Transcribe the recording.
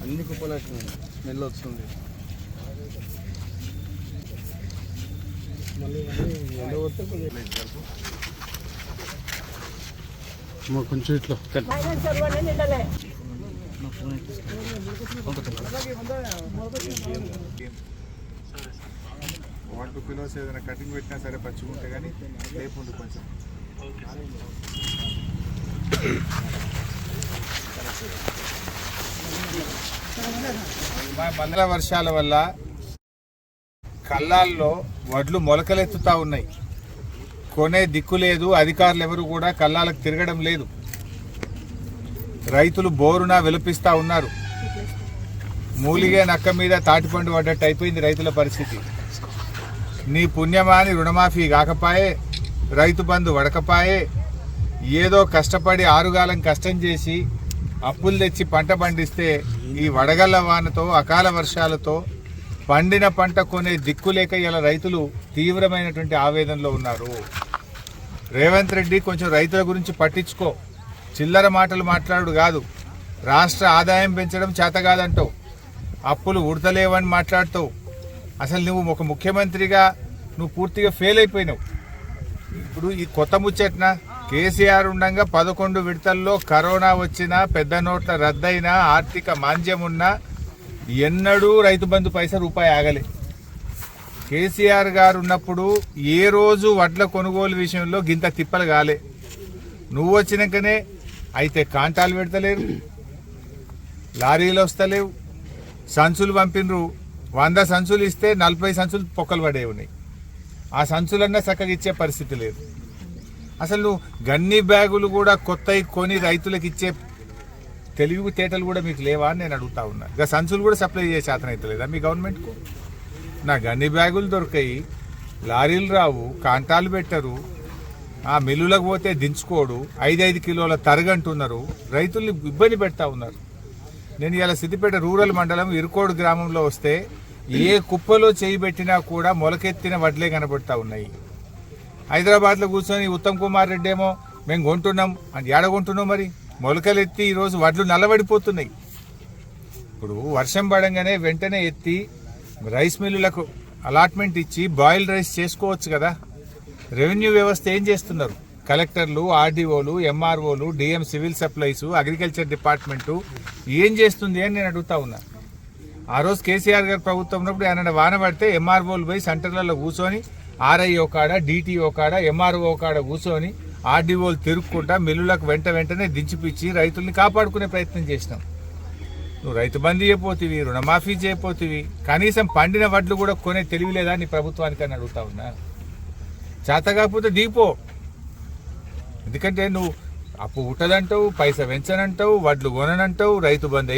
అన్ని కుప్పలు స్మెల్ వస్తుంది. కొంచెం ఇట్లా వన్ టూ కిలోస్ ఏదైనా కటింగ్ పెట్టినా సరే పచ్చిగా ఉంటే కానీ లేకుంది కొంచెం. మండల వర్షాల వల్ల కల్లాల్లో వడ్లు మొలకలెత్తుతా ఉన్నాయి. కొనే దిక్కు లేదు. అధికారులు ఎవరు కూడా కల్లాలకు తిరగడం లేదు. రైతులు బోరున విలపిస్తూ ఉన్నారు. మూలిగే నక్క మీద తాటిపండు పడ్డట్టు అయిపోయింది రైతుల పరిస్థితి. నీ పుణ్యమాని రుణమాఫీ కాకపాయే, రైతు బంధు వడకపాయే, ఏదో కష్టపడి ఆరుగాలం కష్టం చేసి అప్పులు తెచ్చి పంట పండిస్తే ఈ వడగళ్ల వానతో అకాల వర్షాలతో పండిన పంట కొనే దిక్కులేక ఇలా రైతులు తీవ్రమైనటువంటి ఆవేదనలో ఉన్నారు. రేవంత్ రెడ్డి కొంచెం రైతుల గురించి పట్టించుకో. చిల్లర మాటలు మాట్లాడు కాదు. రాష్ట్ర ఆదాయం పెంచడం చేత కాదంటావు, అప్పులు ఉడతలేవని మాట్లాడుతావు. అసలు నువ్వు ఒక ముఖ్యమంత్రిగా నువ్వు పూర్తిగా ఫెయిల్ అయిపోయినావు. ఇప్పుడు ఈ కొత్త ముచ్చట్న కేసీఆర్ ఉండగా 11 విడతల్లో కరోనా వచ్చినా, పెద్ద నోట్ల రద్దయినా, ఆర్థిక మాంద్యం ఉన్నా ఎన్నడూ రైతు బంధు పైసా రూపాయి ఆగలే. కేసీఆర్ గారు ఉన్నప్పుడు ఏ రోజు వడ్ల కొనుగోలు విషయంలో గింత తిప్పలు కాలే. నువ్వు వచ్చినాకనే అయితే కాంటాలు పెడతలేరు, లారీలు వస్తలేవు, సంచులు పంపినరు. 100 సంచులు ఇస్తే 40 సంచులు పొక్కలు పడే ఉన్నాయి. ఆ సంచులన్నా చక్కగా ఇచ్చే పరిస్థితి లేదు. అసలు నువ్వు గన్ని బ్యాగులు కూడా కొత్తవి కొని రైతులకు ఇచ్చే తెలివి తేటలు కూడా మీకు లేవా అని నేను అడుగుతా ఉన్నా. ఇక సంచులు కూడా సప్లై చేసే శాతం అయితే లేదా మీ గవర్నమెంట్కు? నా గన్ని బ్యాగులు దొరికాయి, లారీలు రావు, కాంటాలు పెట్టరు, ఆ మిల్లులకు పోతే దించుకోడు, 5 కిలోల తరగంటున్నారు, రైతుల్ని ఇబ్బంది పెడతా ఉన్నారు. నేను ఇలా సిద్దిపేట రూరల్ మండలం ఇరుకోడు గ్రామంలో వస్తే ఏ కుప్పలో చేయి పెట్టినా కూడా మొలకెత్తిన వడ్లే కనబడతా ఉన్నాయి. హైదరాబాద్లో కూర్చొని ఉత్తమ్ కుమార్ రెడ్డి ఏమో మేము కొంటున్నాం అని ఏడగొంటున్నాం. మరి మొలకలెత్తి ఈరోజు వడ్లు నల్లబడిపోతున్నాయి. ఇప్పుడు వర్షం పడంగానే వెంటనే ఎత్తి రైస్ మిల్లులకు అలాట్మెంట్ ఇచ్చి బాయిల్ రైస్ చేసుకోవచ్చు కదా. రెవెన్యూ వ్యవస్థ ఏం చేస్తున్నారు? కలెక్టర్లు, ఆర్డీఓలు, ఎంఆర్ఓలు, DM civil supplies, agriculture department ఏం చేస్తుంది అని నేను అడుగుతా ఉన్నా. ఆ రోజు కేసీఆర్ గారు ప్రభుత్వం ఉన్నప్పుడు ఆయన వాన పడితే ఎంఆర్ఓలు పోయి సెంటర్లలో కూర్చొని ఆర్ఐఓ కాడ, డిటిఓ కాడ, ఎంఆర్ఓ కాడ కూర్చొని ఆర్డీఓలు తిరుక్కుంటా మిల్లులకు వెంటనే దించిపిచ్చి రైతుల్ని కాపాడుకునే ప్రయత్నం చేసినాం. నువ్వు రైతు బంధు చేయపోతివి, రుణమాఫీ చేయపోతివి, కనీసం పండిన వడ్లు కూడా కొనే తెలివి లేదా నీ ప్రభుత్వానికి అని అడుగుతా ఉన్నా. చేత కాకపోతే దీపో. ఎందుకంటే నువ్వు అప్పు ఉట్టదంటావు, పైసా పెంచనంటావు, వడ్లు కొననంటావు, రైతు బంధు